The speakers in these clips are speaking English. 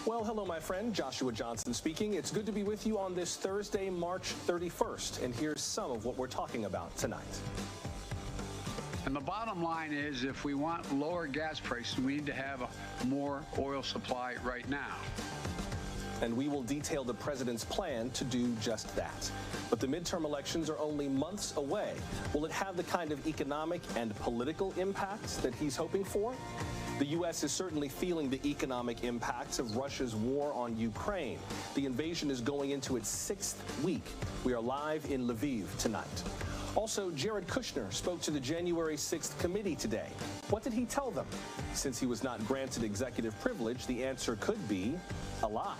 Well, hello, my friend. Joshua Johnson speaking. It's good to be with you on this Thursday, March 31st. And here's some of what we're talking about tonight. And the bottom line is, if we want lower gas prices, we need to have a more oil supply right now. And we will detail the president's plan to do just that. But the midterm elections are only months away. Will it have the kind of economic and political impacts that he's hoping for? The U.S. is certainly feeling the economic impacts of Russia's war on Ukraine. The invasion is going into its 6th week. We are live in Lviv tonight. Also, Jared Kushner spoke to the January 6th committee today. What did he tell them? Since he was not granted executive privilege, the answer could be a lot.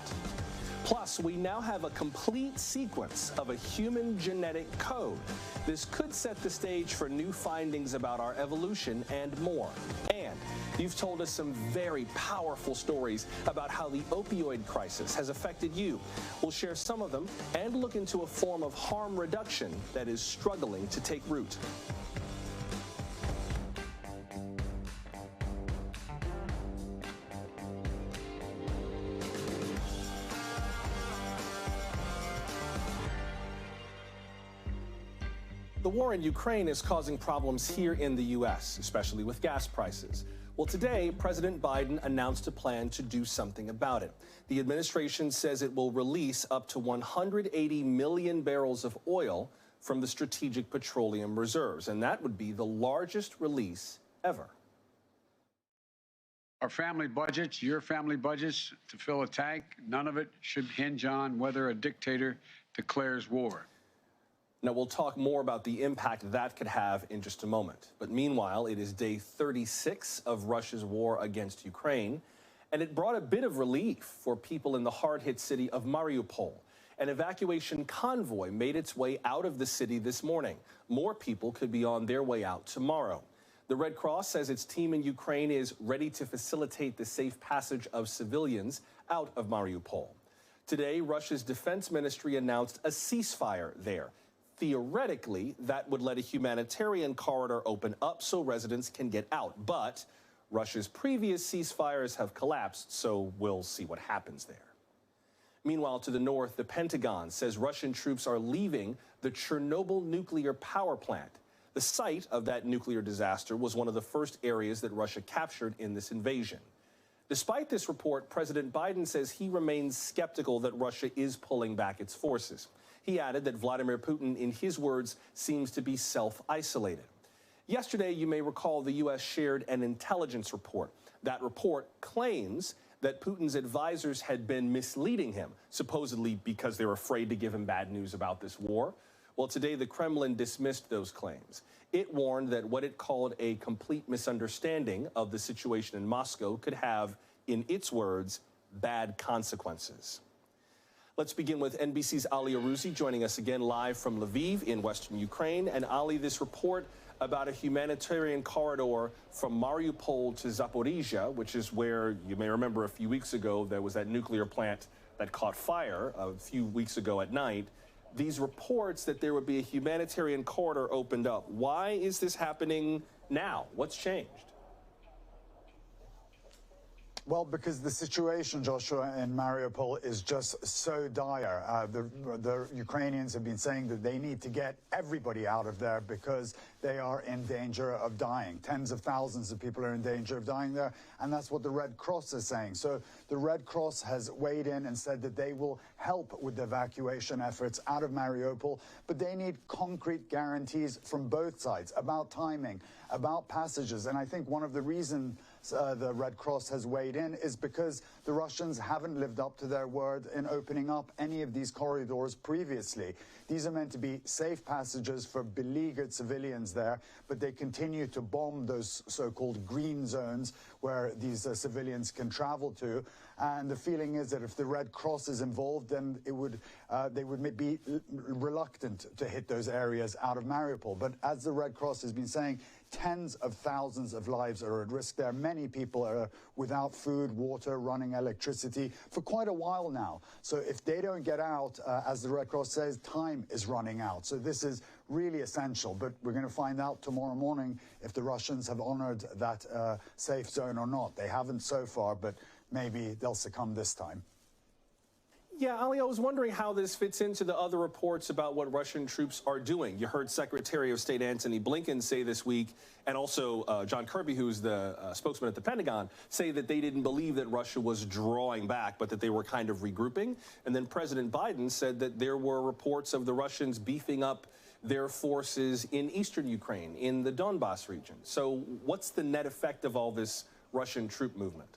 Plus, we now have a complete sequence of a human genetic code. This could set the stage for new findings about our evolution and more. And you've told us some very powerful stories about how the opioid crisis has affected you. We'll share some of them and look into a form of harm reduction that is struggling to take root. The war in Ukraine is causing problems here in the U.S., especially with gas prices. Well, today, President Biden announced a plan to do something about it. The administration says it will release up to 180 million barrels of oil from the Strategic Petroleum Reserves, and that would be the largest release ever. Our family budgets, your family budgets, to fill a tank, none of it should hinge on whether a dictator declares war. Now, we'll talk more about the impact that could have in just a moment. But meanwhile, it is day 36 of Russia's war against Ukraine, and it brought a bit of relief for people in the hard-hit city of Mariupol. An evacuation convoy made its way out of the city this morning. More people could be on their way out tomorrow. The Red Cross says its team in Ukraine is ready to facilitate the safe passage of civilians out of Mariupol. Today, Russia's defense ministry announced a ceasefire there. Theoretically, that would let a humanitarian corridor open up so residents can get out. But Russia's previous ceasefires have collapsed, so we'll see what happens there. Meanwhile, to the north, the Pentagon says Russian troops are leaving the Chernobyl nuclear power plant. The site of that nuclear disaster was one of the first areas that Russia captured in this invasion. Despite this report, President Biden says he remains skeptical that Russia is pulling back its forces. He added that Vladimir Putin, in his words, seems to be self-isolated. Yesterday, you may recall the U.S. shared an intelligence report. That report claims that Putin's advisors had been misleading him, supposedly because they were afraid to give him bad news about this war. Well, today, the Kremlin dismissed those claims. It warned that what it called a complete misunderstanding of the situation in Moscow could have, in its words, bad consequences. Let's begin with NBC's Ali Arouzi joining us again live from Lviv in western Ukraine. And Ali, this report about a humanitarian corridor from Mariupol to Zaporizhia, which is where, you may remember a few weeks ago, there was that nuclear plant that caught fire a few weeks ago at night. These reports that there would be a humanitarian corridor opened up. Why is this happening now? What's changed? Well, because the situation, Joshua, in Mariupol is just so dire. The Ukrainians have been saying that they need to get everybody out of there because they are in danger of dying. Tens of thousands of people are in danger of dying there, and that's what the Red Cross is saying. So the Red Cross has weighed in and said that they will help with the evacuation efforts out of Mariupol, but they need concrete guarantees from both sides about timing, about passages. And I think one of the reasons the Red Cross has weighed in is because the Russians haven't lived up to their word in opening up any of these corridors previously. These are meant to be safe passages for beleaguered civilians there, but they continue to bomb those so-called green zones where these civilians can travel to. And the feeling is that if the Red Cross is involved, then they would be reluctant to hit those areas out of Mariupol. But as the Red Cross has been saying, tens of thousands of lives are at risk there. Many people are without food, water, running electricity for quite a while now. So if they don't get out, as the Red Cross says, time is running out. So this is really essential. But we're going to find out tomorrow morning if the Russians have honored that safe zone or not. They haven't so far, but maybe they'll succumb this time. Yeah, Ali, I was wondering how this fits into the other reports about what Russian troops are doing. You heard Secretary of State Antony Blinken say this week, and also John Kirby, who's the spokesman at the Pentagon, say that they didn't believe that Russia was drawing back, but that they were kind of regrouping. And then President Biden said that there were reports of the Russians beefing up their forces in eastern Ukraine, in the Donbas region. So what's the net effect of all this Russian troop movement?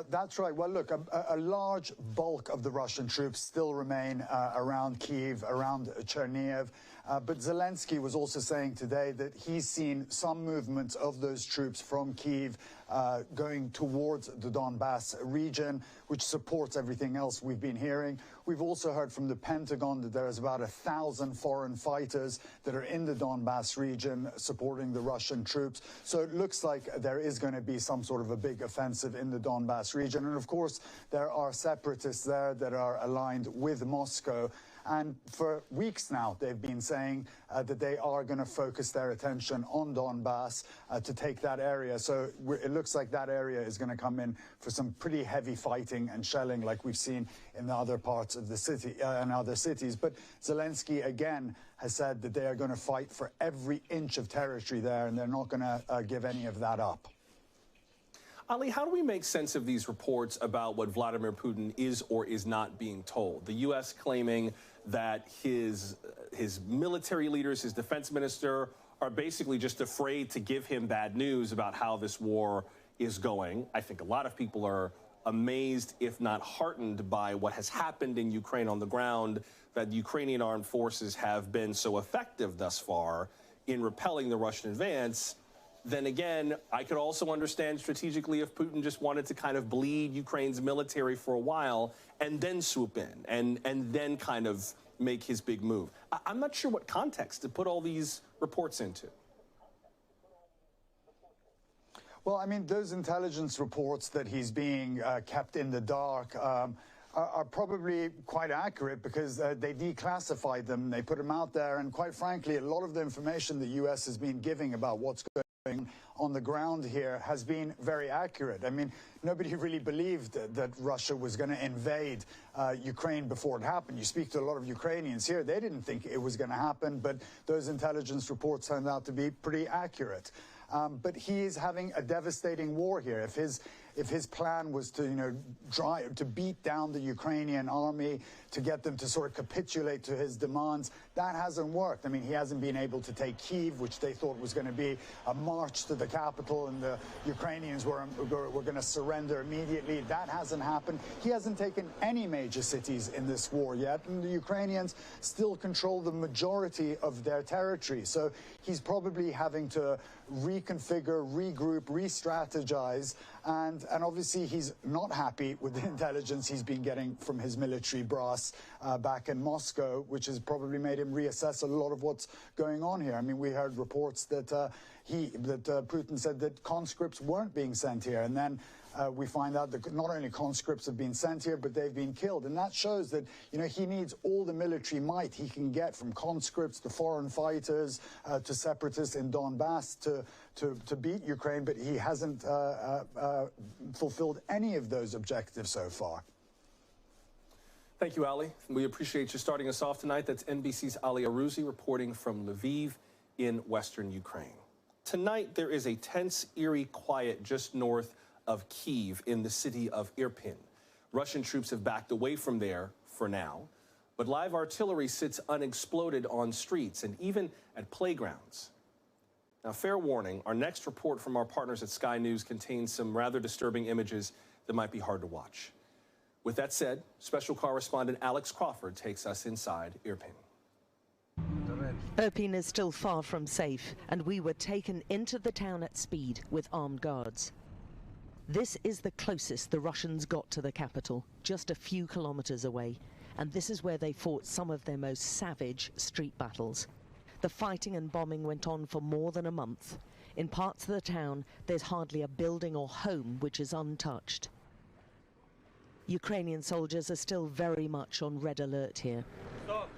That's right. Well, look, a large bulk of the Russian troops still remain around Kyiv, around Chernihiv. But Zelensky was also saying today that he's seen some movement of those troops from Kyiv going towards the Donbas region, which supports everything else we've been hearing. We've also heard from the Pentagon that there's about 1,000 foreign fighters that are in the Donbas region supporting the Russian troops. So it looks like there is going to be some sort of a big offensive in the Donbas region. And of course, there are separatists there that are aligned with Moscow. And for weeks now, they've been saying that they are going to focus their attention on Donbas to take that area. So it looks like that area is going to come in for some pretty heavy fighting and shelling like we've seen in the other parts of the city and other cities. But Zelensky, again, has said that they are going to fight for every inch of territory there, and they're not going to give any of that up. Ali, how do we make sense of these reports about what Vladimir Putin is or is not being told? The U.S. claiming that his military leaders, his defense minister, are basically just afraid to give him bad news about how this war is going. I think a lot of people are amazed, if not heartened, by what has happened in Ukraine on the ground, that the Ukrainian armed forces have been so effective thus far in repelling the Russian advance. Then again, I could also understand strategically if Putin just wanted to kind of bleed Ukraine's military for a while and then swoop in and then kind of make his big move. I'm not sure what context to put all these reports into. Well, I mean, those intelligence reports that he's being kept in the dark are probably quite accurate because they declassified them, they put them out there, and quite frankly, a lot of the information the U.S. has been giving about what's going on the ground here has been very accurate. I mean, nobody really believed that Russia was going to invade Ukraine before it happened. You speak to a lot of Ukrainians here, they didn't think it was going to happen, but those intelligence reports turned out to be pretty accurate. But he is having a devastating war here. If his plan was to, to beat down the Ukrainian army, to get them to sort of capitulate to his demands, that hasn't worked. I mean, he hasn't been able to take Kyiv, which they thought was going to be a march to the capital, and the Ukrainians were going to surrender immediately. That hasn't happened. He hasn't taken any major cities in this war yet, and the Ukrainians still control the majority of their territory. So he's probably having to reconfigure, regroup, re-strategize, and obviously he's not happy with the intelligence he's been getting from his military brass back in Moscow, which has probably made him reassess a lot of what's going on here. I mean, we heard reports that Putin said that conscripts weren't being sent here, and then we find out that not only conscripts have been sent here, but they've been killed. And that shows that, he needs all the military might he can get, from conscripts to foreign fighters to separatists in Donbass to beat Ukraine, but he hasn't fulfilled any of those objectives so far. Thank you, Ali. We appreciate you starting us off tonight. That's NBC's Ali Arouzi reporting from Lviv in western Ukraine. Tonight, there is a tense, eerie quiet just north of Kyiv in the city of Irpin. Russian troops have backed away from there for now, but live artillery sits unexploded on streets and even at playgrounds. Now, fair warning, our next report from our partners at Sky News contains some rather disturbing images that might be hard to watch. With that said, special correspondent Alex Crawford takes us inside Irpin. Irpin is still far from safe, and we were taken into the town at speed with armed guards. This is the closest the Russians got to the capital, just a few kilometers away, and this is where they fought some of their most savage street battles. The fighting and bombing went on for more than a month. In parts of the town, there's hardly a building or home which is untouched. Ukrainian soldiers are still very much on red alert here. Stop.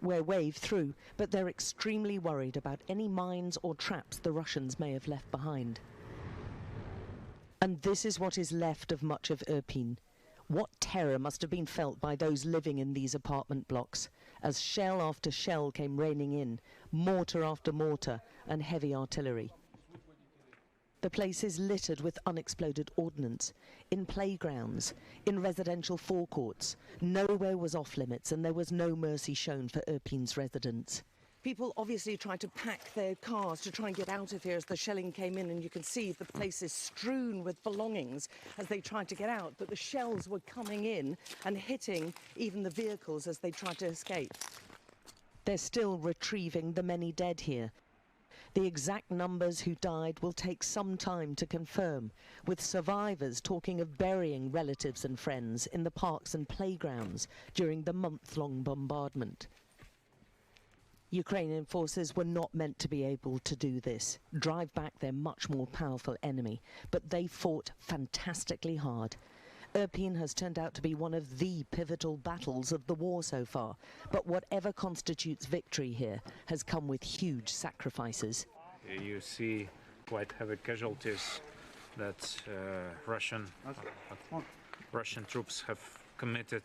We're waved through, but they're extremely worried about any mines or traps the Russians may have left behind. And this is what is left of much of Irpin. What terror must have been felt by those living in these apartment blocks as shell after shell came raining in, mortar after mortar and heavy artillery. The place is littered with unexploded ordnance, in playgrounds, in residential forecourts. Nowhere was off limits and there was no mercy shown for Irpin's residents. People obviously tried to pack their cars to try and get out of here as the shelling came in, and you can see the place is strewn with belongings as they tried to get out, but the shells were coming in and hitting even the vehicles as they tried to escape. They're still retrieving the many dead here. The exact numbers who died will take some time to confirm, with survivors talking of burying relatives and friends in the parks and playgrounds during the month-long bombardment. Ukrainian forces were not meant to be able to do this, drive back their much more powerful enemy, but they fought fantastically hard. Irpin has turned out to be one of the pivotal battles of the war so far, but whatever constitutes victory here has come with huge sacrifices. You see quite heavy casualties that Russian troops have committed.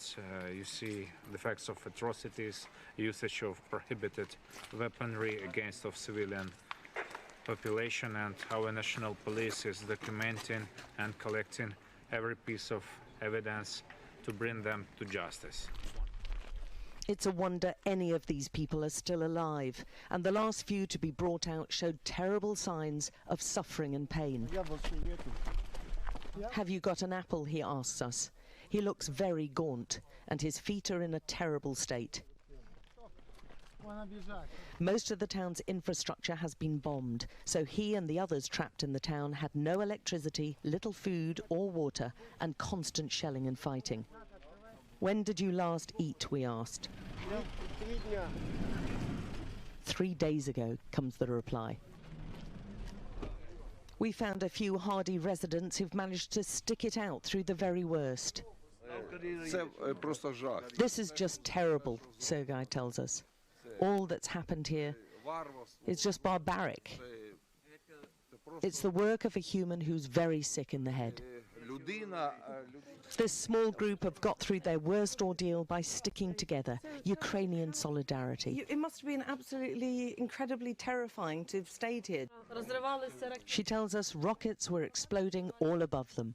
You see the facts of atrocities, usage of prohibited weaponry against of civilian population, and our national police is documenting and collecting every piece of evidence to bring them to justice. It's a wonder any of these people are still alive, and the last few to be brought out showed terrible signs of suffering and pain. Have you got an apple? He asks us. He looks very gaunt, and his feet are in a terrible state. Most of the town's infrastructure has been bombed, so he and the others trapped in the town had no electricity, little food or water, and constant shelling and fighting. When did you last eat, we asked. 3 days ago, comes the reply. We found a few hardy residents who've managed to stick it out through the very worst. This is just terrible, Sergei tells us. All that's happened here is just barbaric. It's the work of a human who's very sick in the head. This small group have got through their worst ordeal by sticking together. Ukrainian solidarity. It must have been absolutely incredibly terrifying to have stayed here. She tells us rockets were exploding all above them.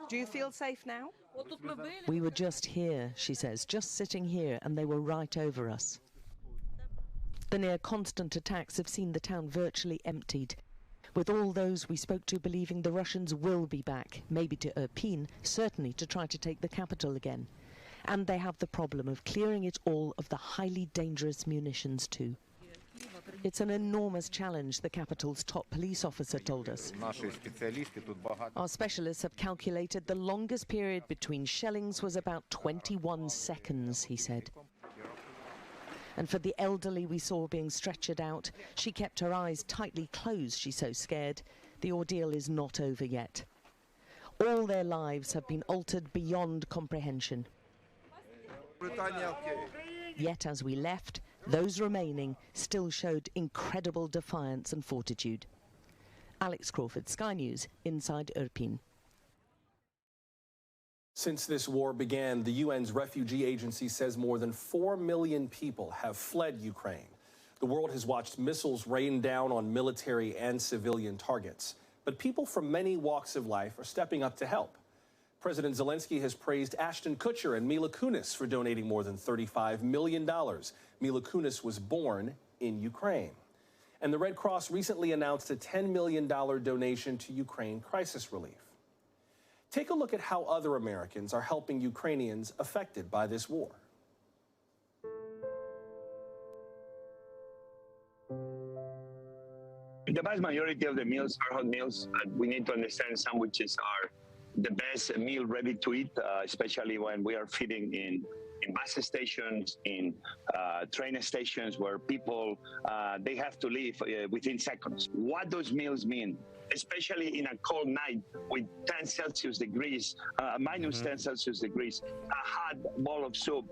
Do you feel safe now? We were just here, she says, just sitting here, and they were right over us. The near-constant attacks have seen the town virtually emptied, with all those we spoke to believing the Russians will be back, maybe to Irpin, certainly to try to take the capital again. And they have the problem of clearing it all of the highly dangerous munitions too. It's an enormous challenge, the capital's top police officer told us. Our specialists have calculated the longest period between shellings was about 21 seconds, he said. And for the elderly we saw being stretchered out, she kept her eyes tightly closed, she's so scared. The ordeal is not over yet. All their lives have been altered beyond comprehension. Yet as we left, those remaining still showed incredible defiance and fortitude. Alex Crawford, Sky News, inside Irpin. Since this war began, the UN's refugee agency says more than 4 million people have fled Ukraine. The world has watched missiles rain down on military and civilian targets. But people from many walks of life are stepping up to help. President Zelensky has praised Ashton Kutcher and Mila Kunis for donating more than $35 million. Mila Kunis was born in Ukraine. And the Red Cross recently announced a $10 million donation to Ukraine crisis relief. Take a look at how other Americans are helping Ukrainians affected by this war. The vast majority of the meals are hot meals. We need to understand sandwiches are the best meal ready to eat, especially when we are feeding in bus stations, in train stations where people, they have to leave within seconds. What those meals mean, especially in a cold night with 10 Celsius degrees, minus 10 Celsius degrees, a hot bowl of soup,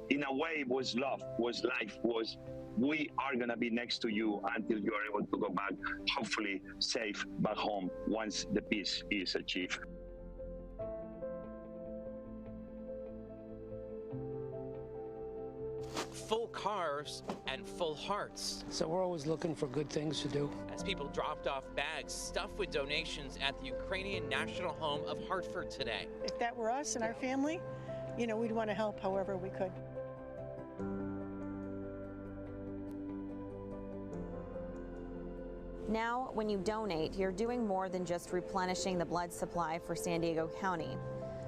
in a way was love, was life, was we are going to be next to you until you are able to go back, hopefully safe back home once the peace is achieved. Full cars and full hearts. So we're always looking for good things to do. As people dropped off bags stuffed with donations at the Ukrainian National Home of Hartford today. If that were us and our family, you know, we'd want to help however we could. Now, when you donate, you're doing more than just replenishing the blood supply for San Diego County.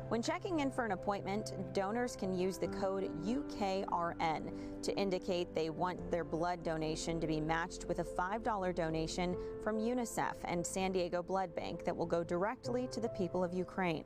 When checking in for an appointment, donors can use the code UKRN to indicate they want their blood donation to be matched with a $5 donation from UNICEF and San Diego Blood Bank that will go directly to the people of Ukraine.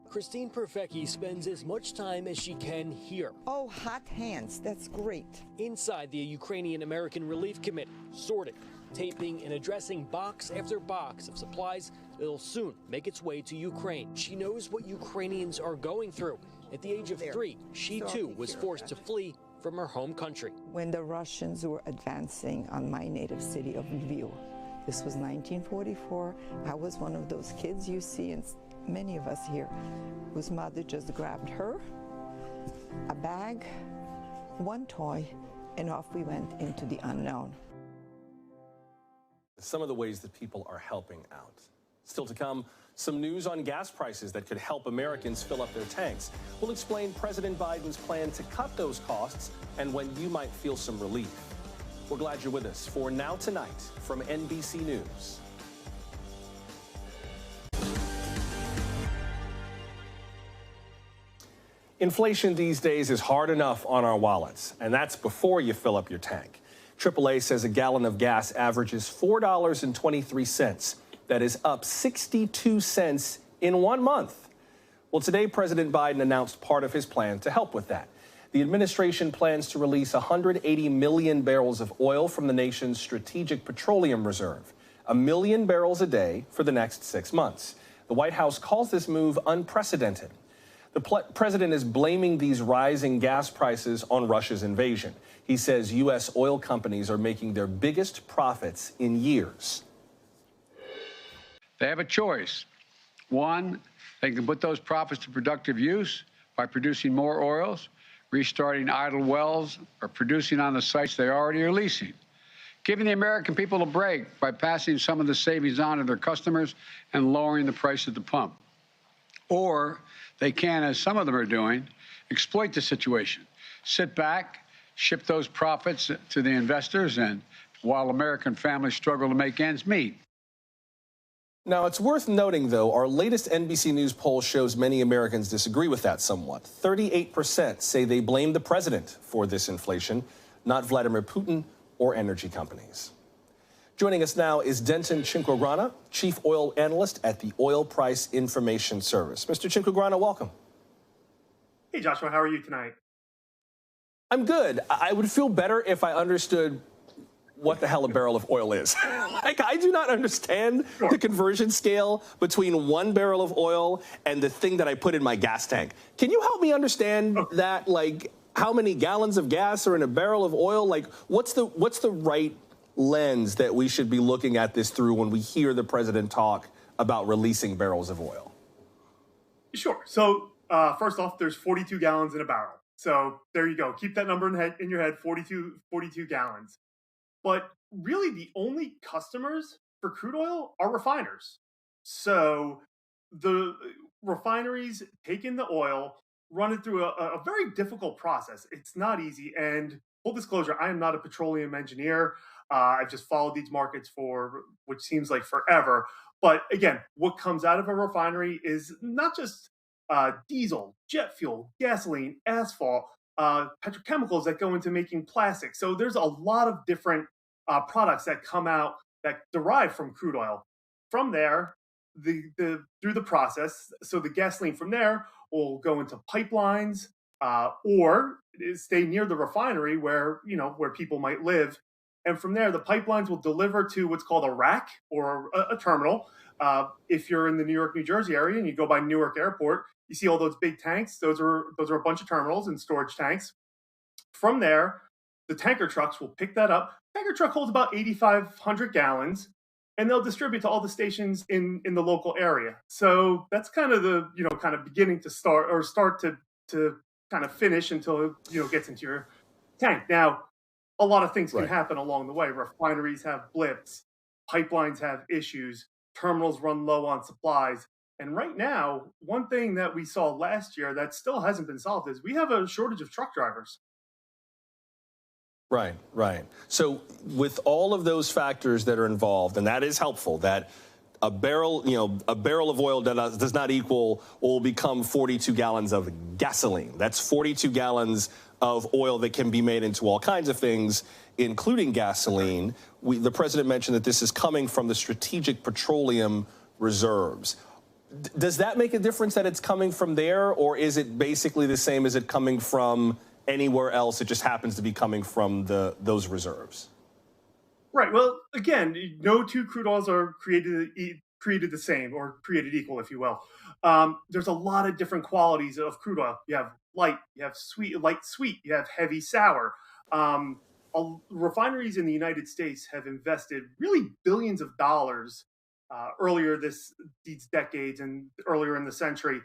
Christine Perfecki spends as much time as she can here. Oh, hot hands, that's great. Inside the Ukrainian American Relief Committee, sorting, taping, and addressing box after box of supplies that'll soon make its way to Ukraine. She knows what Ukrainians are going through. At the age of 3, she too was forced to flee from her home country. When the Russians were advancing on my native city of Lviv, this was 1944, I was one of those kids you see, and many of us here, whose mother just grabbed her, a bag, one toy, and off we went into the unknown. Some of the ways that people are helping out. Still to come, some news on gas prices that could help Americans fill up their tanks. We'll explain President Biden's plan to cut those costs and when you might feel some relief. We're glad you're with us for Now Tonight from NBC News. Inflation these days is hard enough on our wallets, and that's before you fill up your tank. AAA says a gallon of gas averages $4.23. That is up 62 cents in 1 month. Well, today, President Biden announced part of his plan to help with that. The administration plans to release 180 million barrels of oil from the nation's strategic petroleum reserve, 1 million barrels a day for the next 6 months. The White House calls this move unprecedented. The president is blaming these rising gas prices on Russia's invasion. He says U.S. oil companies are making their biggest profits in years. They have a choice. One, they can put those profits to productive use by producing more oils, restarting idle wells, or producing on the sites they already are leasing. Giving the American people a break by passing some of the savings on to their customers and lowering the price at the pump. Or they can, as some of them are doing, exploit the situation, sit back, ship those profits to the investors, and while American families struggle to make ends meet. Now, it's worth noting, though, our latest NBC News poll shows many Americans disagree with that somewhat. 38% say they blame the president for this inflation, not Vladimir Putin or energy companies. Joining us now is Denton Chinquagrana, Chief Oil Analyst at the Oil Price Information Service. Mr. Chinquagrana, welcome. Hey, Joshua, how are you tonight? I'm good. I would feel better if I understood what the hell a barrel of oil is. Like, I do not understand the conversion scale between 1 barrel of oil and the thing that I put in my gas tank. Can you help me understand that, like, how many gallons of gas are in a barrel of oil? Like, what's the right lens that we should be looking at this through when we hear the president talk about releasing barrels of oil? Sure. So first off, there's 42 gallons in a barrel. So there you go. Keep that number in your head, 42 gallons. But really the only customers for crude oil are refiners. So the refineries take in the oil, run it through a very difficult process. It's not easy. And full disclosure, I am not a petroleum engineer. I've just followed these markets for which seems like forever. But again, what comes out of a refinery is not just diesel, jet fuel, gasoline, asphalt, petrochemicals that go into making plastic. So there's a lot of different products that come out that derive from crude oil. From there, through the process, so the gasoline from there will go into pipelines or stay near the refinery where people might live. And from there, the pipelines will deliver to what's called a rack or a terminal. If you're in the New York, New Jersey area and you go by Newark Airport, You see all those big tanks? Those are a bunch of terminals and storage tanks. From there, the tanker trucks will pick that up. Tanker truck holds about 8,500 gallons, and they'll distribute to all the stations in the local area. So that's kind of the, kind of beginning to start to kind of finish until it gets into your tank. Now, a lot of things can happen along the way. Refineries have blips, pipelines have issues, terminals run low on supplies. And right now, one thing that we saw last year that still hasn't been solved is we have a shortage of truck drivers. Right, right. So with all of those factors that are involved, and that is helpful, that a barrel of oil does not equal or will become 42 gallons of gasoline. That's 42 gallons of oil that can be made into all kinds of things, including gasoline. The president mentioned that this is coming from the strategic petroleum reserves. Does that make a difference that it's coming from there, or is it basically the same as it coming from anywhere else? It just happens to be coming from those reserves. Right. Well, again, no two crude oils are created the same or created equal, if you will. There's a lot of different qualities of crude oil. You have light, you have light sweet, you have heavy sour. Refineries in the United States have invested really billions of dollars earlier these decades and earlier in the century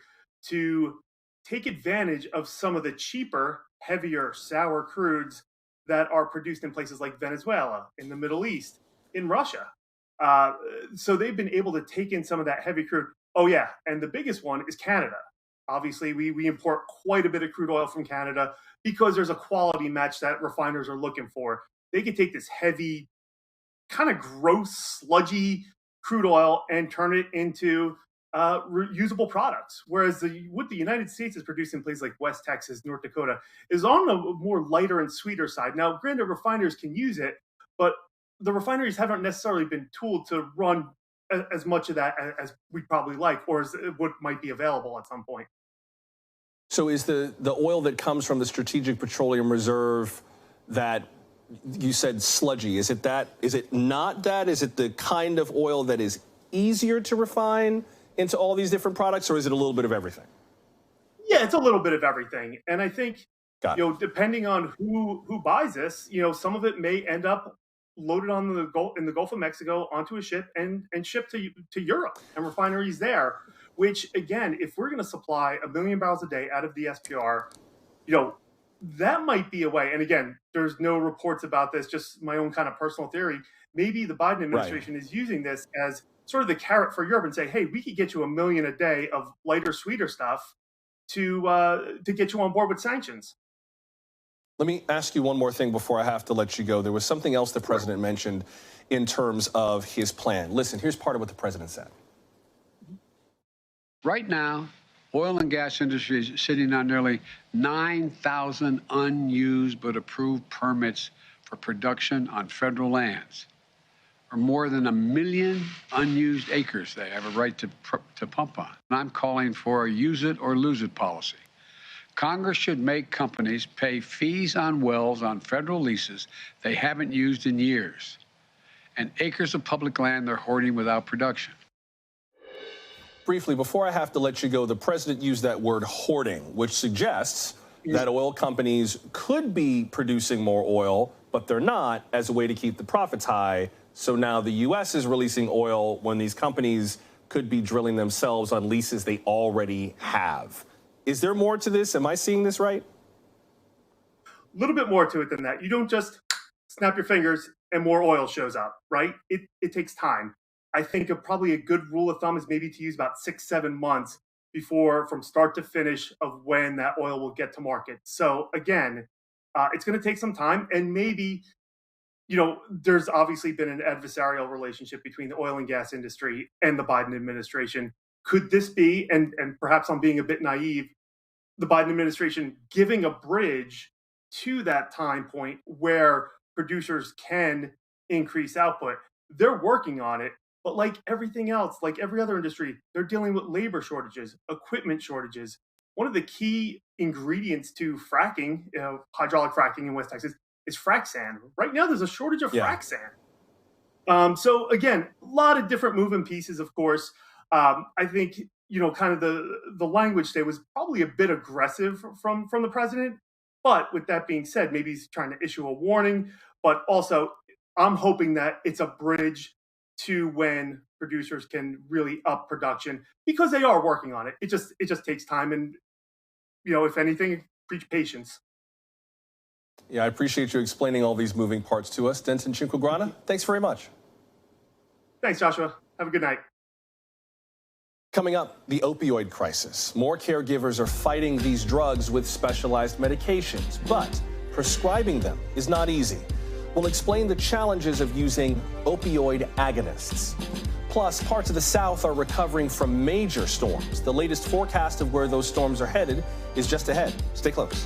to take advantage of some of the cheaper, heavier, sour crudes that are produced in places like Venezuela, in the Middle East, in Russia. So they've been able to take in some of that heavy crude. Oh, yeah. And the biggest one is Canada. Obviously, we import quite a bit of crude oil from Canada because there's a quality match that refiners are looking for. They can take this heavy, kind of gross, sludgy crude oil and turn it into reusable products. Whereas what the United States is producing in places like West Texas, North Dakota, is on a more lighter and sweeter side. Now, granted, refiners can use it, but the refineries haven't necessarily been tooled to run as much of that as we'd probably like, or as what might be available at some point. So is the oil that comes from the Strategic Petroleum Reserve that you said sludgy? Is it that? Is it not that? Is it the kind of oil that is easier to refine into all these different products, or is it a little bit of everything? Yeah, it's a little bit of everything. And I think, depending on who buys this, some of it may end up loaded on in the Gulf of Mexico onto a ship and shipped to Europe and refineries there, which, again, if we're going to supply 1 million barrels a day out of the SPR, that might be a way. And again, there's no reports about this, just my own kind of personal theory. Maybe the Biden administration is using this as sort of the carrot for Europe and say, hey, we could get you 1 million a day of lighter, sweeter stuff to get you on board with sanctions. Let me ask you one more thing before I have to let you go. There was something else the president mentioned in terms of his plan. Listen, here's part of what the president said. Right now, oil and gas industry is sitting on nearly 9,000 unused but approved permits for production on federal lands, or more than 1 million unused acres they have a right to pump on. And I'm calling for a use it or lose it policy. Congress should make companies pay fees on wells on federal leases they haven't used in years, and acres of public land they're hoarding without production. Briefly, before I have to let you go, the president used that word hoarding, which suggests that oil companies could be producing more oil, but they're not, as a way to keep the profits high. So now the U.S. is releasing oil when these companies could be drilling themselves on leases they already have. Is there more to this? Am I seeing this right? A little bit more to it than that. You don't just snap your fingers and more oil shows up, right? It takes time. I think probably a good rule of thumb is maybe to use about 6-7 months from start to finish of when that oil will get to market. So again, it's going to take some time, and maybe, there's obviously been an adversarial relationship between the oil and gas industry and the Biden administration. Could this be, and perhaps I'm being a bit naive, the Biden administration giving a bridge to that time point where producers can increase output? They're working on it. But like everything else, like every other industry, they're dealing with labor shortages, equipment shortages. One of the key ingredients to fracking, hydraulic fracking in West Texas, is frac sand. Right now, there's a shortage of frac sand. So again, a lot of different moving pieces, of course. I think kind of the language today was probably a bit aggressive from the president. But with that being said, maybe he's trying to issue a warning. But also, I'm hoping that it's a bridge to when producers can really up production, because they are working on it. It just takes time, and if anything, preach patience. Yeah, I appreciate you explaining all these moving parts to us. Denton Chinquagrana, thanks very much. Thanks, Joshua. Have a good night. Coming up, the opioid crisis. More caregivers are fighting these drugs with specialized medications, but prescribing them is not easy. We'll explain the challenges of using opioid agonists. Plus, parts of the South are recovering from major storms. The latest forecast of where those storms are headed is just ahead. Stay close.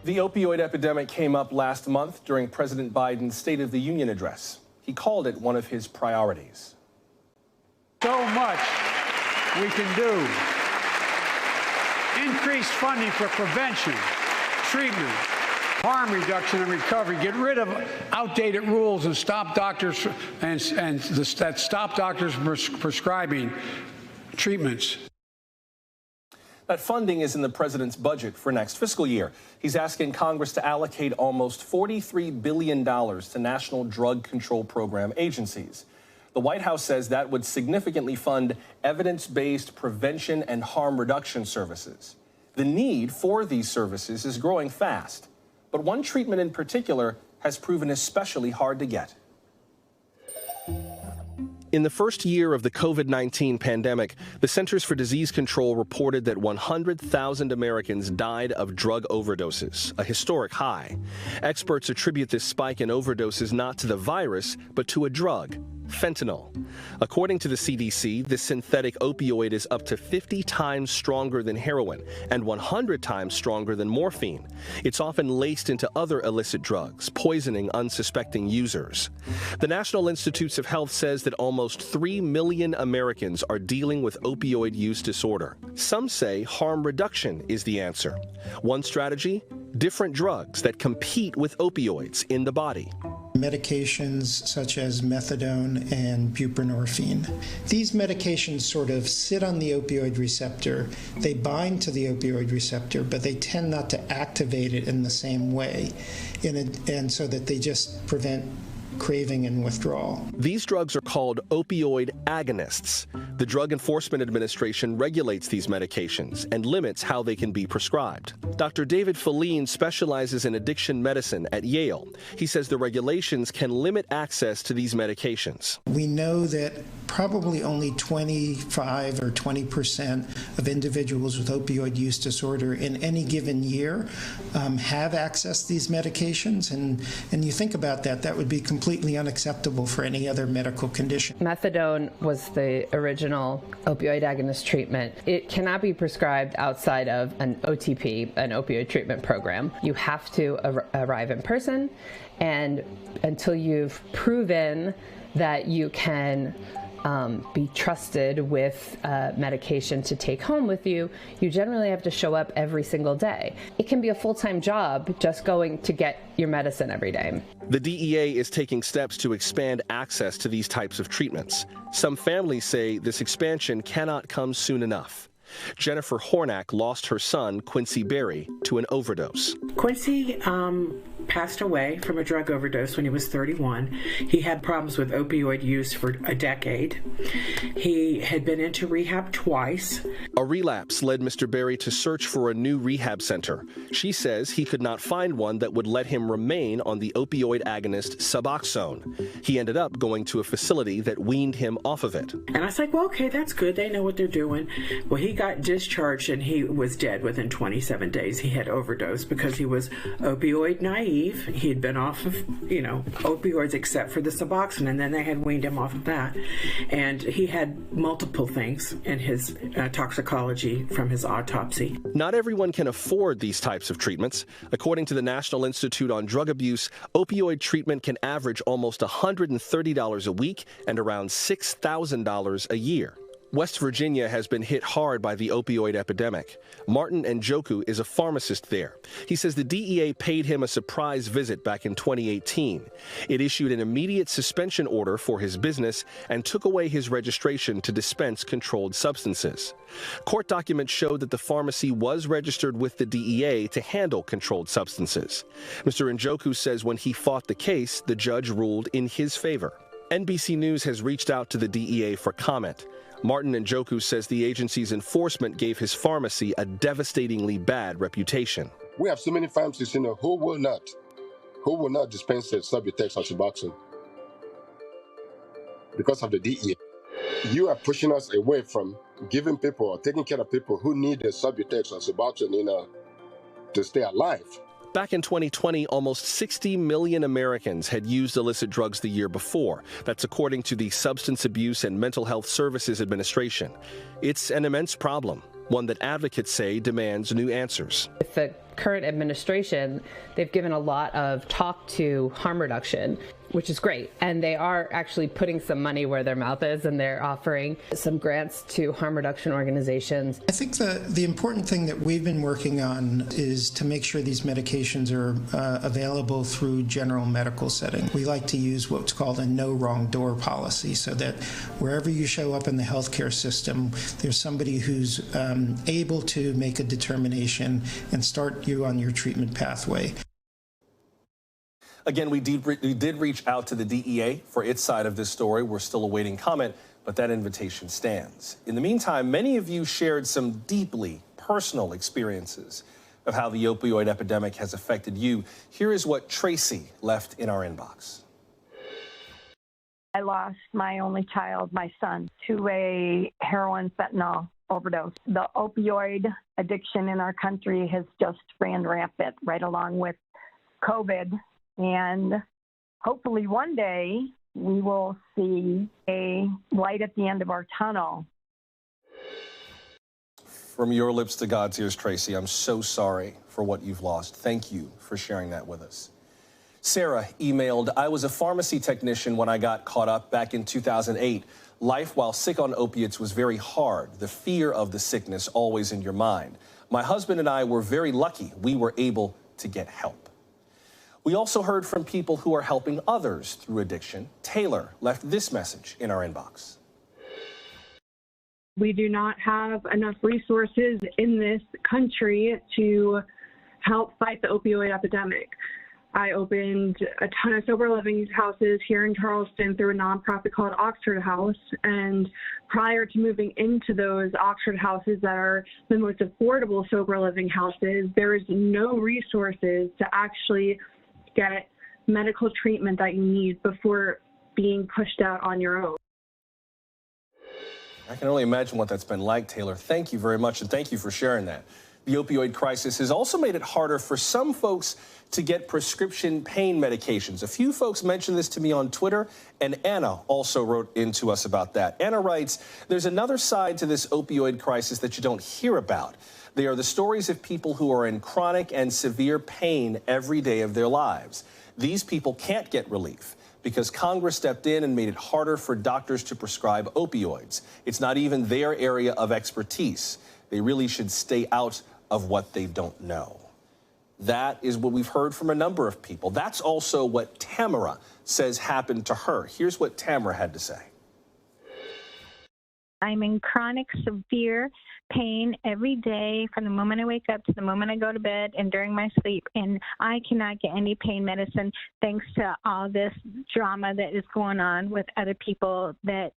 The opioid epidemic came up last month during President Biden's State of the Union address. He called it one of his priorities. So much we can do. Increased funding for prevention, treatment, harm reduction and recovery. Get rid of outdated rules and stop doctors that stop doctors from prescribing treatments. That funding is in the president's budget for next fiscal year. He's asking Congress to allocate almost $43 billion to National Drug Control Program agencies. The White House says that would significantly fund evidence-based prevention and harm reduction services. The need for these services is growing fast, but one treatment in particular has proven especially hard to get. In the first year of the COVID-19 pandemic, the Centers for Disease Control reported that 100,000 Americans died of drug overdoses, a historic high. Experts attribute this spike in overdoses not to the virus, but to a drug, fentanyl. According to the CDC, this synthetic opioid is up to 50 times stronger than heroin and 100 times stronger than morphine. It's often laced into other illicit drugs, poisoning unsuspecting users. The National Institutes of Health says that almost 3 million Americans are dealing with opioid use disorder. Some say harm reduction is the answer. One strategy, different drugs that compete with opioids in the body. Medications such as methadone and buprenorphine. These medications sort of sit on the opioid receptor. They bind to the opioid receptor, but they tend not to activate it in the same way, and so that they just prevent craving and withdrawal. These drugs are called opioid agonists. The Drug Enforcement Administration regulates these medications and limits how they can be prescribed. Dr. David Feline specializes in addiction medicine at Yale. He says the regulations can limit access to these medications. We know that probably only 25 or 20% of individuals with opioid use disorder in any given year have access to these medications, and you think about that, that would be completely unacceptable for any other medical condition. Methadone was the original opioid agonist treatment. It cannot be prescribed outside of an OTP, an opioid treatment program. You have to arrive in person, and until you've proven that you can be trusted with medication to take home with you, you generally have to show up every single day. It can be a full-time job just going to get your medicine every day. The DEA is taking steps to expand access to these types of treatments. Some families say this expansion cannot come soon enough. Jennifer Hornack lost her son, Quincy Berry, to an overdose. Quincy passed away from a drug overdose when he was 31. He had problems with opioid use for a decade. He had been into rehab twice. A relapse led Mr. Berry to search for a new rehab center. She says he could not find one that would let him remain on the opioid agonist Suboxone. He ended up going to a facility that weaned him off of it. And I was like, well, okay, that's good. They know what they're doing. Well, he got discharged and he was dead within 27 days. He had overdosed because he was opioid naive. He had been off of, opioids except for the Suboxone, and then they had weaned him off of that. And he had multiple things in his toxicology from his autopsy. Not everyone can afford these types of treatments. According to the National Institute on Drug Abuse, opioid treatment can average almost $130 a week and around $6,000 a year. West Virginia has been hit hard by the opioid epidemic. Martin Njoku is a pharmacist there. He says the DEA paid him a surprise visit back in 2018. It issued an immediate suspension order for his business and took away his registration to dispense controlled substances. Court documents showed that the pharmacy was registered with the DEA to handle controlled substances. Mr. Njoku says when he fought the case, the judge ruled in his favor. NBC News has reached out to the DEA for comment. Martin Njoku says the agency's enforcement gave his pharmacy a devastatingly bad reputation. We have so many pharmacists, who will not dispense Subutex or Suboxone because of the DEA. You are pushing us away from giving people or taking care of people who need the Subutex or Suboxone, to stay alive. Back in 2020, almost 60 million Americans had used illicit drugs the year before. That's according to the Substance Abuse and Mental Health Services Administration. It's an immense problem, one that advocates say demands new answers. With the current administration, they've given a lot of talk to harm reduction, which is great. And they are actually putting some money where their mouth is, and they're offering some grants to harm reduction organizations. I think the important thing that we've been working on is to make sure these medications are available through general medical setting. We like to use what's called a no wrong door policy, so that wherever you show up in the healthcare system, there's somebody who's able to make a determination and start you on your treatment pathway. Again, we did reach out to the DEA for its side of this story. We're still awaiting comment, but that invitation stands. In the meantime, many of you shared some deeply personal experiences of how the opioid epidemic has affected you. Here is what Tracy left in our inbox. I lost my only child, my son, to a heroin fentanyl overdose. The opioid addiction in our country has just ran rampant right along with COVID. And hopefully one day we will see a light at the end of our tunnel. From your lips to God's ears, Tracy, I'm so sorry for what you've lost. Thank you for sharing that with us. Sarah emailed, I was a pharmacy technician when I got caught up back in 2008. Life while sick on opiates was very hard. The fear of the sickness always in your mind. My husband and I were very lucky. We were able to get help. We also heard from people who are helping others through addiction. Taylor left this message in our inbox. We do not have enough resources in this country to help fight the opioid epidemic. I opened a ton of sober living houses here in Charleston through a nonprofit called Oxford House. And prior to moving into those Oxford houses that are the most affordable sober living houses, there is no resources to actually get medical treatment that you need before being pushed out on your own. I can only imagine what that's been like, Taylor. Thank you very much, and thank you for sharing that. The opioid crisis has also made it harder for some folks to get prescription pain medications. A few folks mentioned this to me on Twitter, and Anna also wrote into us about that. Anna writes, there's another side to this opioid crisis that you don't hear about. They are the stories of people who are in chronic and severe pain every day of their lives. These people can't get relief because Congress stepped in and made it harder for doctors to prescribe opioids. It's not even their area of expertise. They really should stay out of what they don't know. That is what we've heard from a number of people. That's also what Tamara says happened to her. Here's what Tamara had to say. I'm in chronic, severe pain every day from the moment I wake up to the moment I go to bed and during my sleep. And I cannot get any pain medicine thanks to all this drama that is going on with other people that,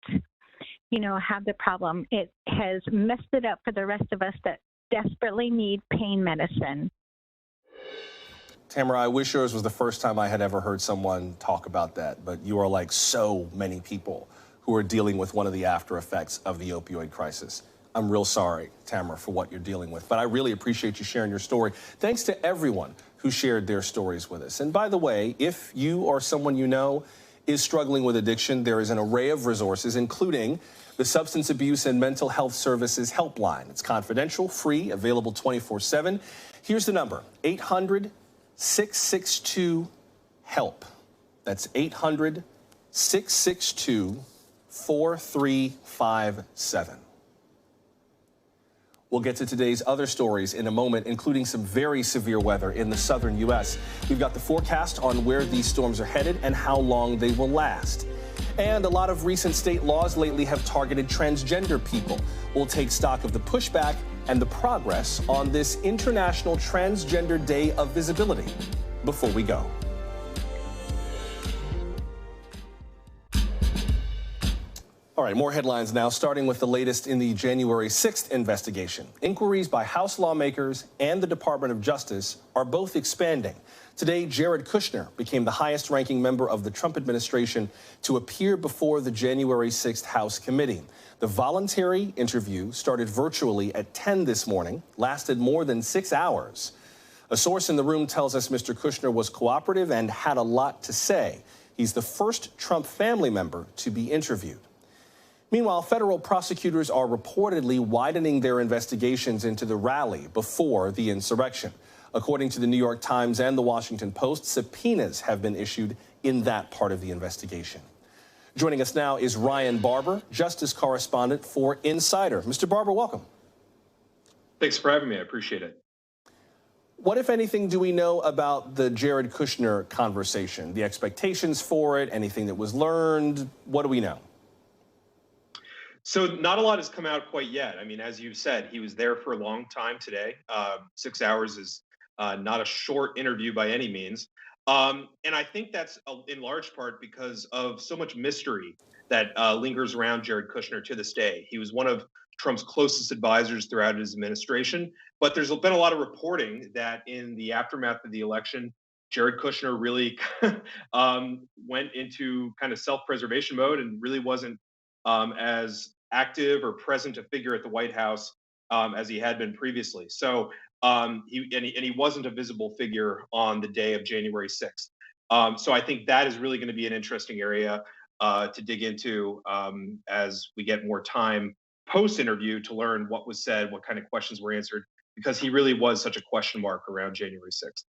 have the problem. It has messed it up for the rest of us that desperately need pain medicine. Tamara, I wish yours was the first time I had ever heard someone talk about that, but you are like so many people who are dealing with one of the after effects of the opioid crisis. I'm real sorry, Tamara, for what you're dealing with, but I really appreciate you sharing your story. Thanks to everyone who shared their stories with us. And by the way, if you or someone you know is struggling with addiction, there is an array of resources, including the Substance Abuse and Mental Health Services Helpline. It's confidential, free, available 24/7. Here's the number, 800-662-HELP. That's 800-662-4673. 4357. We'll get to today's other stories in a moment, including some very severe weather in the southern U.S. We've got the forecast on where these storms are headed and how long they will last. And a lot of recent state laws lately have targeted transgender people. We'll take stock of the pushback and the progress on this International Transgender Day of Visibility before we go. All right, more headlines now, starting with the latest in the January 6th investigation. Inquiries by House lawmakers and the Department of Justice are both expanding. Today, Jared Kushner became the highest-ranking member of the Trump administration to appear before the January 6th House committee. The voluntary interview started virtually at 10 this morning, lasted more than 6 hours. A source in the room tells us Mr. Kushner was cooperative and had a lot to say. He's the first Trump family member to be interviewed. Meanwhile, federal prosecutors are reportedly widening their investigations into the rally before the insurrection. According to the New York Times and the Washington Post, subpoenas have been issued in that part of the investigation. Joining us now is Ryan Barber, justice correspondent for Insider. Mr. Barber, welcome. Thanks for having me. I appreciate it. What, if anything, do we know about the Jared Kushner conversation? The expectations for it, anything that was learned? What do we know? So not a lot has come out quite yet. I mean, as you said, he was there for a long time today. 6 hours is not a short interview by any means. And I think that's in large part because of so much mystery that lingers around Jared Kushner to this day. He was one of Trump's closest advisors throughout his administration. But there's been a lot of reporting that in the aftermath of the election, Jared Kushner really went into kind of self-preservation mode and really wasn't as active or present a figure at the White House as he had been previously. So he wasn't a visible figure on the day of January 6th. So I think that is really going to be an interesting area to dig into as we get more time post-interview to learn what was said, what kind of questions were answered, because he really was such a question mark around January 6th.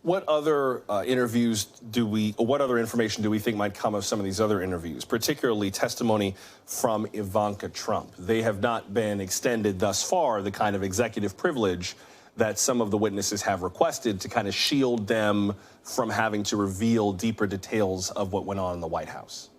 What other what other information do we think might come of some of these other interviews, particularly testimony from Ivanka Trump? They have not been extended thus far, the kind of executive privilege that some of the witnesses have requested to kind of shield them from having to reveal deeper details of what went on in the White House.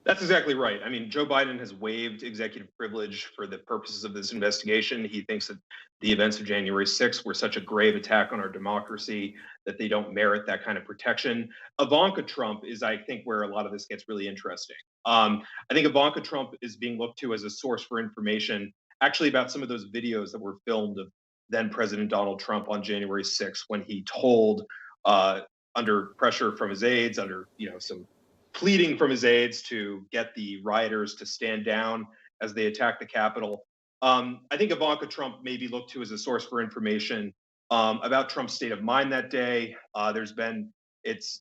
That's exactly right. I mean, Joe Biden has waived executive privilege for the purposes of this investigation. He thinks that the events of January 6th were such a grave attack on our democracy that they don't merit that kind of protection. Ivanka Trump is, I think, where a lot of this gets really interesting. I think Ivanka Trump is being looked to as a source for information, actually, about some of those videos that were filmed of then President Donald Trump on January 6th when he told, under pressure from his aides, under some pleading from his aides to get the rioters to stand down as they attacked the Capitol. I think Ivanka Trump may be looked to as a source for information about Trump's state of mind that day. There's been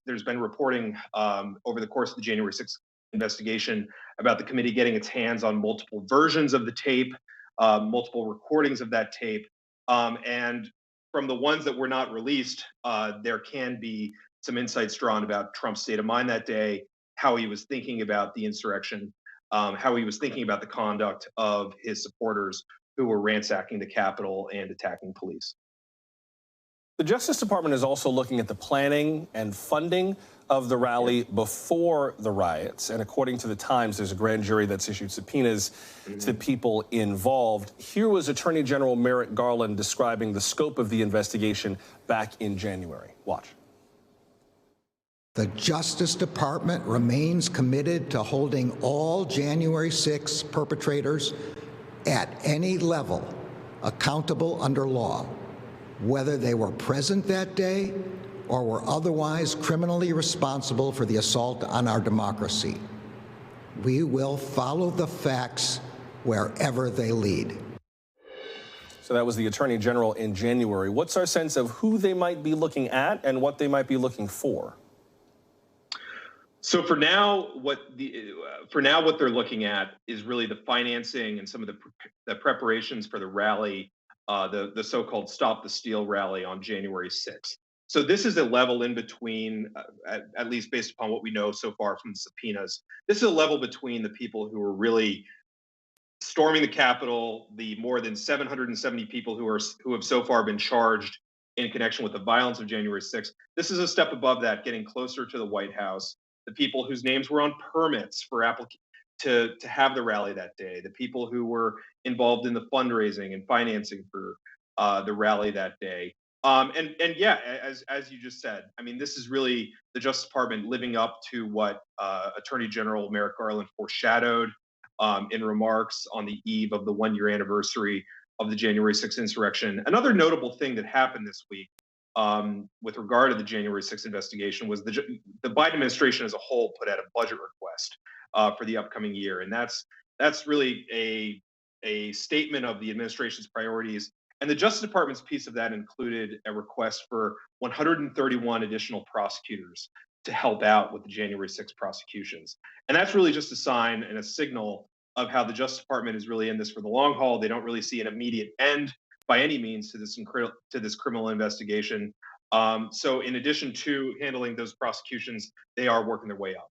reporting over the course of the January 6th investigation about the committee getting its hands on multiple versions of the tape, multiple recordings of that tape. And from the ones that were not released, there can be some insights drawn about Trump's state of mind that day, how he was thinking about the insurrection, how he was thinking about the conduct of his supporters who were ransacking the Capitol and attacking police. The Justice Department is also looking at the planning and funding of the rally before the riots. And according to the Times, there's a grand jury that's issued subpoenas to the people involved. Here was Attorney General Merrick Garland describing the scope of the investigation back in January. Watch. The Justice Department remains committed to holding all January 6 perpetrators at any level accountable under law, whether they were present that day or were otherwise criminally responsible for the assault on our democracy. We will follow the facts wherever they lead. So that was the Attorney General in January. What's our sense of who they might be looking at and what they might be looking for? So for now, what they're looking at is really the financing and some of the preparations for the rally, the so-called Stop the Steal rally on January 6th. So this is a level in between, at least based upon what we know so far from the subpoenas. This is a level between the people who are really storming the Capitol, the more than 770 people who have so far been charged in connection with the violence of January 6th. This is a step above that, getting closer to the White House. The people whose names were on permits for to have the rally that day, the people who were involved in the fundraising and financing for the rally that day. And yeah, as you just said, I mean, this is really the Justice Department living up to what Attorney General Merrick Garland foreshadowed in remarks on the eve of the one-year anniversary of the January 6th insurrection. Another notable thing that happened this week with regard to the January 6th investigation was the Biden administration as a whole put out a budget request for the upcoming year. And that's really a statement of the administration's priorities. And the Justice Department's piece of that included a request for 131 additional prosecutors to help out with the January 6th prosecutions. And that's really just a sign and a signal of how the Justice Department is really in this for the long haul. They don't really see an immediate end by any means to this criminal investigation. So in addition to handling those prosecutions, they are working their way up.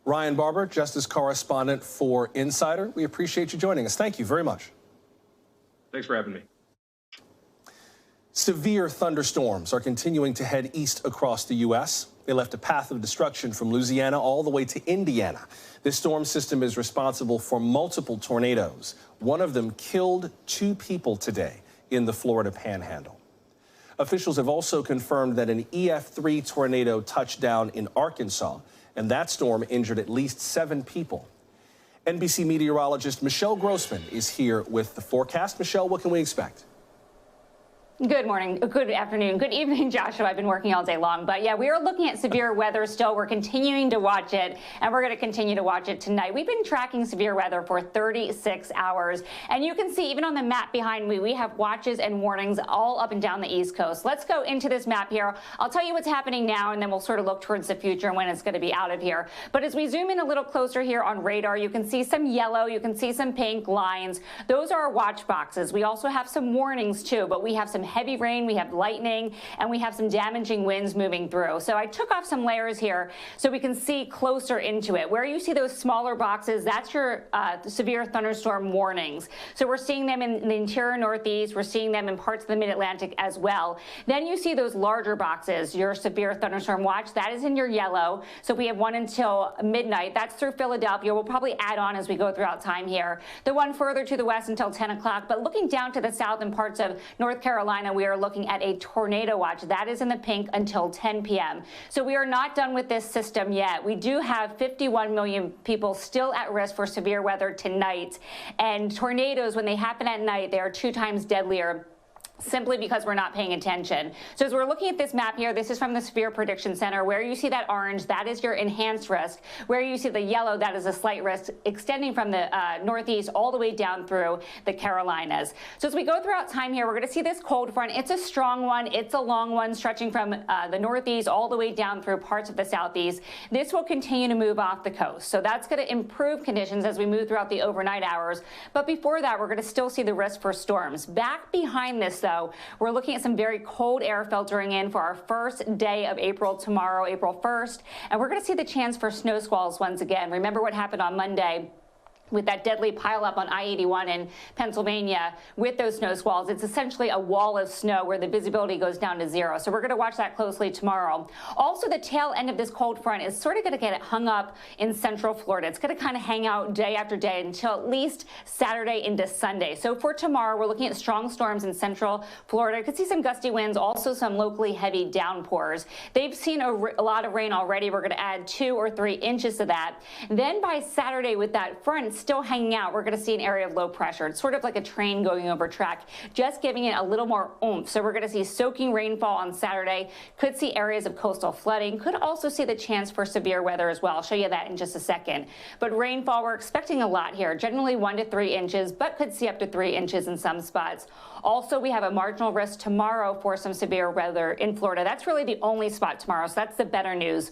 Ryan Barber, Justice Correspondent for Insider. We appreciate you joining us. Thank you very much. Thanks for having me. Severe thunderstorms are continuing to head east across the U.S. They left a path of destruction from Louisiana all the way to Indiana. This storm system is responsible for multiple tornadoes. One of them killed 2 people today in the Florida Panhandle. Officials have also confirmed that an EF3 tornado touched down in Arkansas, and that storm injured at least 7 people. NBC meteorologist Michelle Grossman is here with the forecast. Michelle, what can we expect? Good morning, good afternoon, good evening, Joshua. I've been working all day long, but yeah, we are looking at severe weather still. We're continuing to watch it, and we're going to continue to watch it tonight. We've been tracking severe weather for 36 hours, and you can see even on the map behind me, we have watches and warnings all up and down the East Coast. Let's go into this map here. I'll tell you what's happening now, and then we'll sort of look towards the future and when it's going to be out of here. But as we zoom in a little closer here on radar, you can see some yellow, you can see some pink lines. Those are our watch boxes. We also have some warnings too, but we have some heavy rain, we have lightning, and we have some damaging winds moving through. So I took off some layers here so we can see closer into it. Where you see those smaller boxes, that's your severe thunderstorm warnings. So we're seeing them in the interior Northeast, we're seeing them in parts of the Mid-Atlantic as well. Then you see those larger boxes, your severe thunderstorm watch, that is in your yellow. So we have one until midnight. That's through Philadelphia. We'll probably add on as we go throughout time here. The one further to the west until 10 o'clock. But looking down to the south and parts of North Carolina, we are looking at a tornado watch. That is in the pink until 10 p.m. So we are not done with this system yet. We do have 51 million people still at risk for severe weather tonight. And tornadoes, when they happen at night, they are 2 times deadlier, simply because we're not paying attention. So as we're looking at this map here, this is from the Severe Prediction Center. Where you see that orange, that is your enhanced risk. Where you see the yellow, that is a slight risk, extending from the Northeast all the way down through the Carolinas. So as we go throughout time here, we're going to see this cold front. It's a strong one. It's a long one, stretching from the Northeast all the way down through parts of the Southeast. This will continue to move off the coast. So that's going to improve conditions as we move throughout the overnight hours. But before that, we're going to still see the risk for storms. Back behind this, though, we're looking at some very cold air filtering in for our first day of April tomorrow, April 1st. And we're going to see the chance for snow squalls once again. Remember what happened on Monday with that deadly pileup on I-81 in Pennsylvania with those snow squalls. It's essentially a wall of snow where the visibility goes down to 0. So we're going to watch that closely tomorrow. Also, the tail end of this cold front is sort of going to get hung up in central Florida. It's going to kind of hang out day after day until at least Saturday into Sunday. So for tomorrow, we're looking at strong storms in central Florida. You could see some gusty winds, also some locally heavy downpours. They've seen a lot of rain already. We're going to add 2 or 3 inches to that. Then by Saturday, with that front still hanging out, we're going to see an area of low pressure. It's sort of like a train going over track, just giving it a little more oomph. So we're going to see soaking rainfall on Saturday. Could see areas of coastal flooding. Could also see the chance for severe weather as well. I'll show you that in just a second. But rainfall, we're expecting a lot here, generally 1 to 3 inches, but could see up to 3 inches in some spots. Also, we have a marginal risk tomorrow for some severe weather in Florida. That's really the only spot tomorrow, so that's the better news.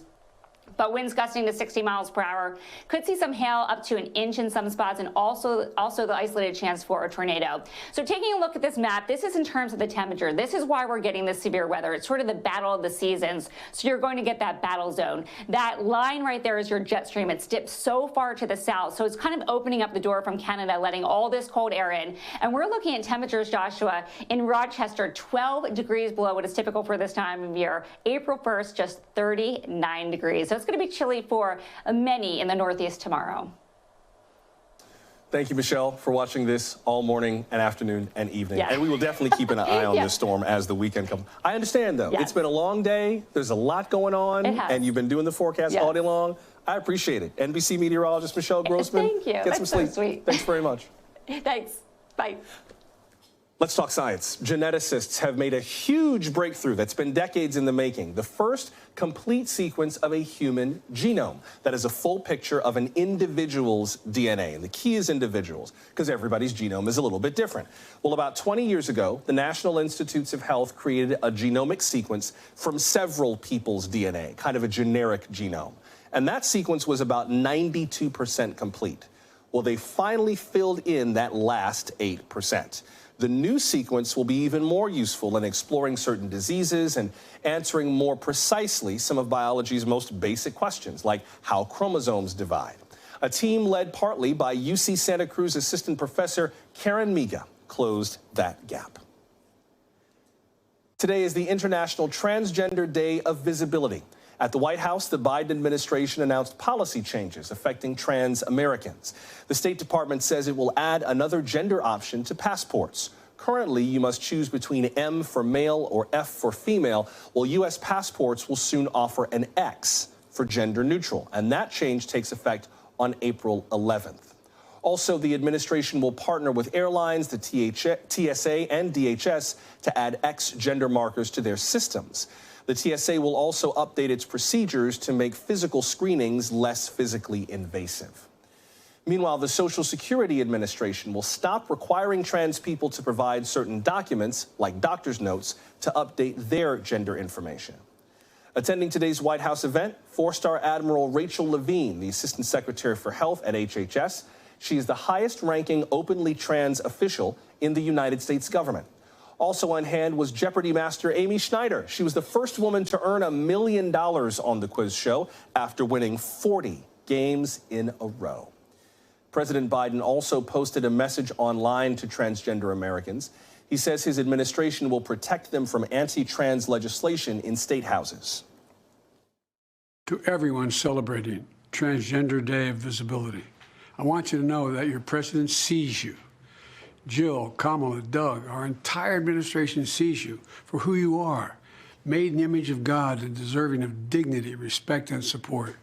But winds gusting to 60 miles per hour. Could see some hail up to an inch in some spots, and also the isolated chance for a tornado. So taking a look at this map, this is in terms of the temperature. This is why we're getting this severe weather. It's sort of the battle of the seasons. So you're going to get that battle zone. That line right there is your jet stream. It's dipped so far to the south. So it's kind of opening up the door from Canada, letting all this cold air in. And we're looking at temperatures, Joshua, in Rochester, 12 degrees below what is typical for this time of year. April 1st, just 39 degrees. So it's going to be chilly for many in the Northeast tomorrow. Thank you, Michelle, for watching this all morning and afternoon and evening. Yeah. And we will definitely keep an eye on this storm as the weekend comes. I understand, though. Yes. It's been a long day. There's a lot going on. It has. And you've been doing the forecast all day long. I appreciate it. NBC meteorologist Michelle Grossman. Thank you. Get some That's sleep. so sweet. Thanks very much. Thanks. Bye. Let's talk science. Geneticists have made a huge breakthrough that's been decades in the making. The first complete sequence of a human genome that is a full picture of an individual's DNA. And the key is individuals, because everybody's genome is a little bit different. Well, about 20 years ago, the National Institutes of Health created a genomic sequence from several people's DNA, kind of a generic genome. And that sequence was about 92% complete. Well, they finally filled in that last 8%. The new sequence will be even more useful in exploring certain diseases and answering more precisely some of biology's most basic questions, like how chromosomes divide. A team led partly by UC Santa Cruz assistant professor Karen Miga closed that gap. Today is the International Transgender Day of Visibility. At the White House, the Biden administration announced policy changes affecting trans Americans. The State Department says it will add another gender option to passports. Currently, you must choose between M for male or F for female, while U.S. passports will soon offer an X for gender neutral. And that change takes effect on April 11th. Also, the administration will partner with airlines, the TSA and DHS to add X gender markers to their systems. The TSA will also update its procedures to make physical screenings less physically invasive. Meanwhile, the Social Security Administration will stop requiring trans people to provide certain documents, like doctor's notes, to update their gender information. Attending today's White House event, 4-star Admiral Rachel Levine, the Assistant Secretary for Health at HHS. She is the highest-ranking openly trans official in the United States government. Also on hand was Jeopardy master Amy Schneider. She was the first woman to earn $1 million on the quiz show after winning 40 games in a row. President Biden also posted a message online to transgender Americans. He says his administration will protect them from anti-trans legislation in state houses. To everyone celebrating Transgender Day of Visibility, I want you to know that your president sees you. Jill, Kamala, Doug, our entire administration sees you for who you are, made in the image of God and deserving of dignity, respect, and support.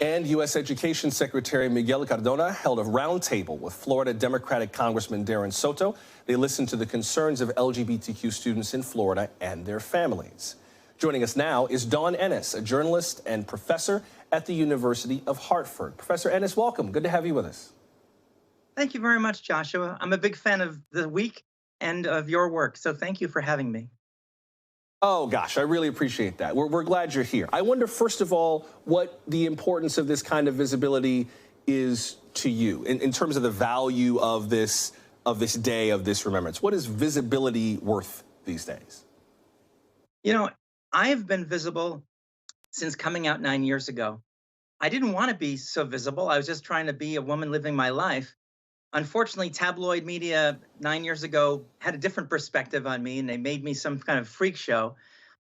And U.S. Education Secretary Miguel Cardona held a roundtable with Florida Democratic Congressman Darren Soto. They listened to the concerns of LGBTQ students in Florida and their families. Joining us now is Dawn Ennis, a journalist and professor at the University of Hartford. Professor Ennis, welcome. Good to have you with us. Thank you very much, Joshua. I'm a big fan of the week and of your work, so thank you for having me. Oh, gosh, I really appreciate that. We're glad you're here. I wonder, first of all, what the importance of this kind of visibility is to you in terms of the value of this day, of this remembrance. What is visibility worth these days? You know, I have been visible since coming out 9 years ago. I didn't want to be so visible. I was just trying to be a woman living my life. Unfortunately, tabloid media 9 years ago had a different perspective on me, and they made me some kind of freak show,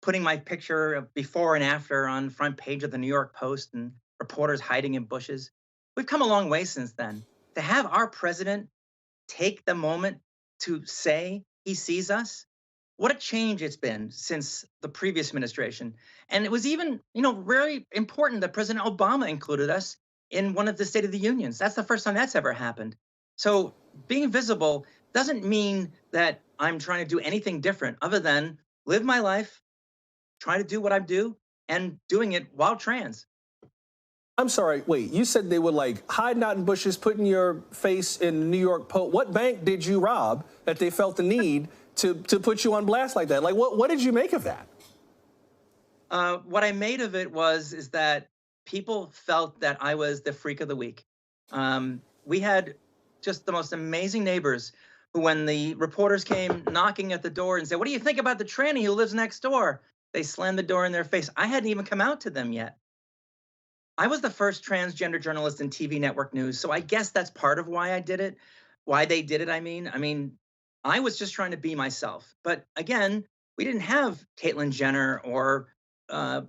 putting my picture before and after on the front page of the New York Post and reporters hiding in bushes. We've come a long way since then. To have our president take the moment to say he sees us, what a change it's been since the previous administration. And it was even, very important that President Obama included us in one of the State of the Unions. That's the first time that's ever happened. So being visible doesn't mean that I'm trying to do anything different other than live my life, try to do what I do, and doing it while trans. I'm sorry, wait, you said they were like hiding out in bushes, putting your face in the New York Post. What bank did you rob that they felt the need to put you on blast like that? Like, what did you make of that? what I made of it is that people felt that I was the freak of the week. We had just the most amazing neighbors who, when the reporters came knocking at the door and said, "What do you think about the tranny who lives next door?" They slammed the door in their face. I hadn't even come out to them yet. I was the first transgender journalist in TV network news, so I guess that's part of why I did it, why they did it, I mean, I was just trying to be myself. But again, we didn't have Caitlyn Jenner or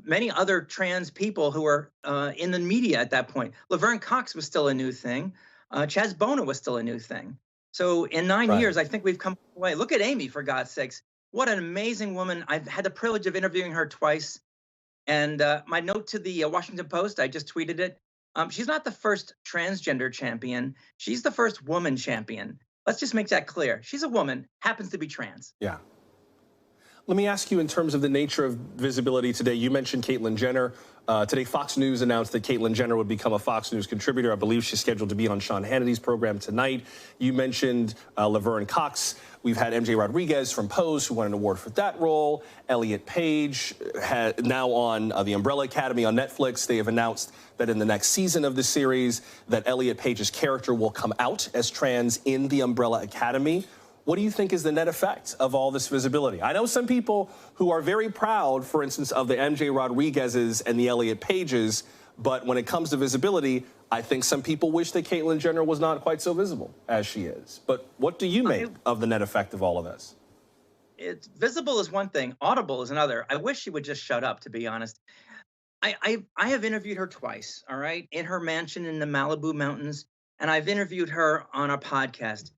many other trans people who were in the media at that point. Laverne Cox was still a new thing. Chaz Bona was still a new thing. So in 9 years, I think we've come away. Look at Amy, for God's sakes. What an amazing woman. I've had the privilege of interviewing her twice. And my note to the Washington Post, I just tweeted it. She's not the first transgender champion. She's the first woman champion. Let's just make that clear. She's a woman, happens to be trans. Yeah. Let me ask you, in terms of the nature of visibility today, you mentioned Caitlyn Jenner. Today, Fox News announced that Caitlyn Jenner would become a Fox News contributor. I believe she's scheduled to be on Sean Hannity's program tonight. You mentioned Laverne Cox. We've had MJ Rodriguez from Pose, who won an award for that role. Elliot Page, now on the Umbrella Academy on Netflix. They have announced that in the next season of the series, that Elliot Page's character will come out as trans in the Umbrella Academy. What do you think is the net effect of all this visibility? I know some people who are very proud, for instance, of the MJ Rodriguez's and the Elliot Pages, but when it comes to visibility, I think some people wish that Caitlyn Jenner was not quite so visible as she is. But what do you make of the net effect of all of this? It's visible is one thing, audible is another. I wish she would just shut up, to be honest. I have interviewed her twice, all right, in her mansion in the Malibu Mountains, and I've interviewed her on a podcast.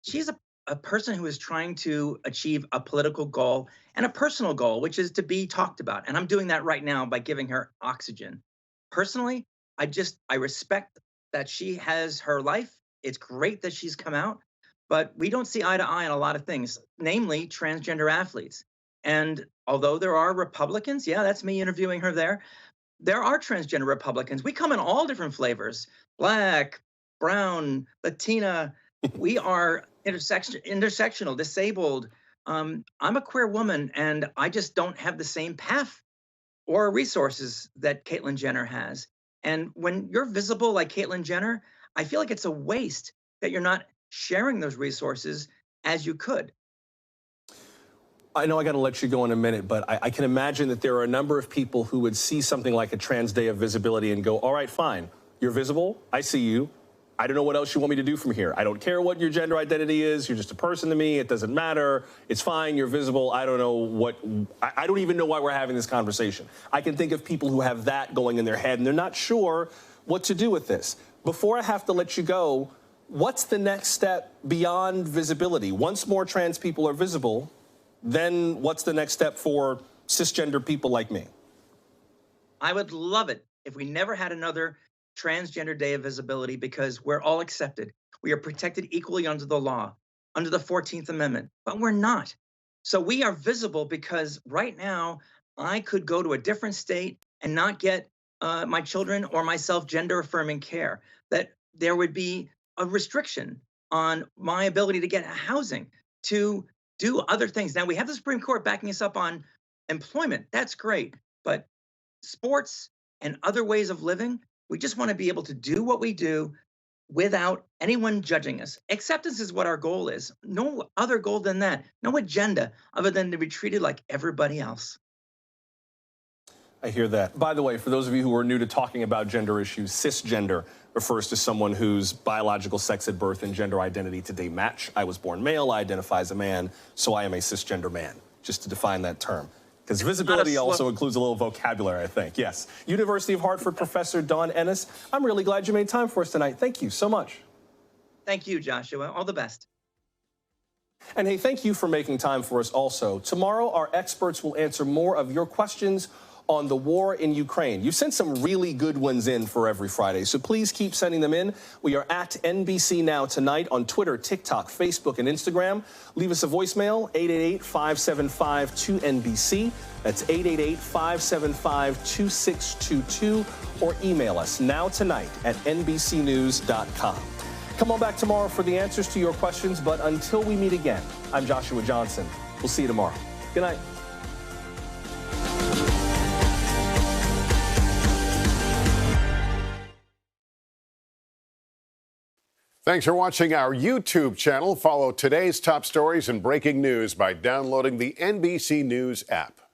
She's a person who is trying to achieve a political goal and a personal goal, which is to be talked about. And I'm doing that right now by giving her oxygen. Personally, I respect that she has her life. It's great that she's come out, but we don't see eye to eye on a lot of things, namely transgender athletes. And although there are Republicans, yeah, that's me interviewing her there. There are transgender Republicans. We come in all different flavors, Black, brown, Latina. We are intersectional, disabled. I'm a queer woman, and I just don't have the same path or resources that Caitlyn Jenner has. And when you're visible like Caitlyn Jenner, I feel like it's a waste that you're not sharing those resources as you could. I know I got to let you go in a minute, but I can imagine that there are a number of people who would see something like a Trans Day of Visibility and go, all right, fine, you're visible, I see you. I don't know what else you want me to do from here. I don't care what your gender identity is. You're just a person to me. It doesn't matter. It's fine. You're visible. I don't know what, I don't even know why we're having this conversation. I can think of people who have that going in their head and they're not sure what to do with this. Before I have to let you go, what's the next step beyond visibility? Once more trans people are visible, then what's the next step for cisgender people like me? I would love it if we never had another Transgender Day of Visibility, because we're all accepted. We are protected equally under the law, under the 14th Amendment, but we're not. So we are visible because right now I could go to a different state and not get my children or myself gender affirming care, that there would be a restriction on my ability to get housing, to do other things. Now we have the Supreme Court backing us up on employment. That's great. But sports and other ways of living, we just want to be able to do what we do without anyone judging us. Acceptance is what our goal is. No other goal than that. No agenda other than to be treated like everybody else. I hear that. By the way, for those of you who are new to talking about gender issues, cisgender refers to someone whose biological sex at birth and gender identity today match. I was born male, I identify as a man, so I am a cisgender man, just to define that term. Because visibility also includes a little vocabulary, I think. Yes. University of Hartford professor Dawn Ennis, I'm really glad you made time for us tonight. Thank you so much. Thank you, Joshua. All the best. And hey, thank you for making time for us also. Tomorrow, our experts will answer more of your questions on the war in Ukraine. You've sent some really good ones in for every Friday, so please keep sending them in. We are at NBC Now Tonight on Twitter, TikTok, Facebook, and Instagram. Leave us a voicemail, 888-575-2NBC. That's 888-575-2622. Or email us nowtonight@nbcnews.com. Come on back tomorrow for the answers to your questions, but until we meet again, I'm Joshua Johnson. We'll see you tomorrow. Good night. Thanks for watching our YouTube channel. Follow today's top stories and breaking news by downloading the NBC News app.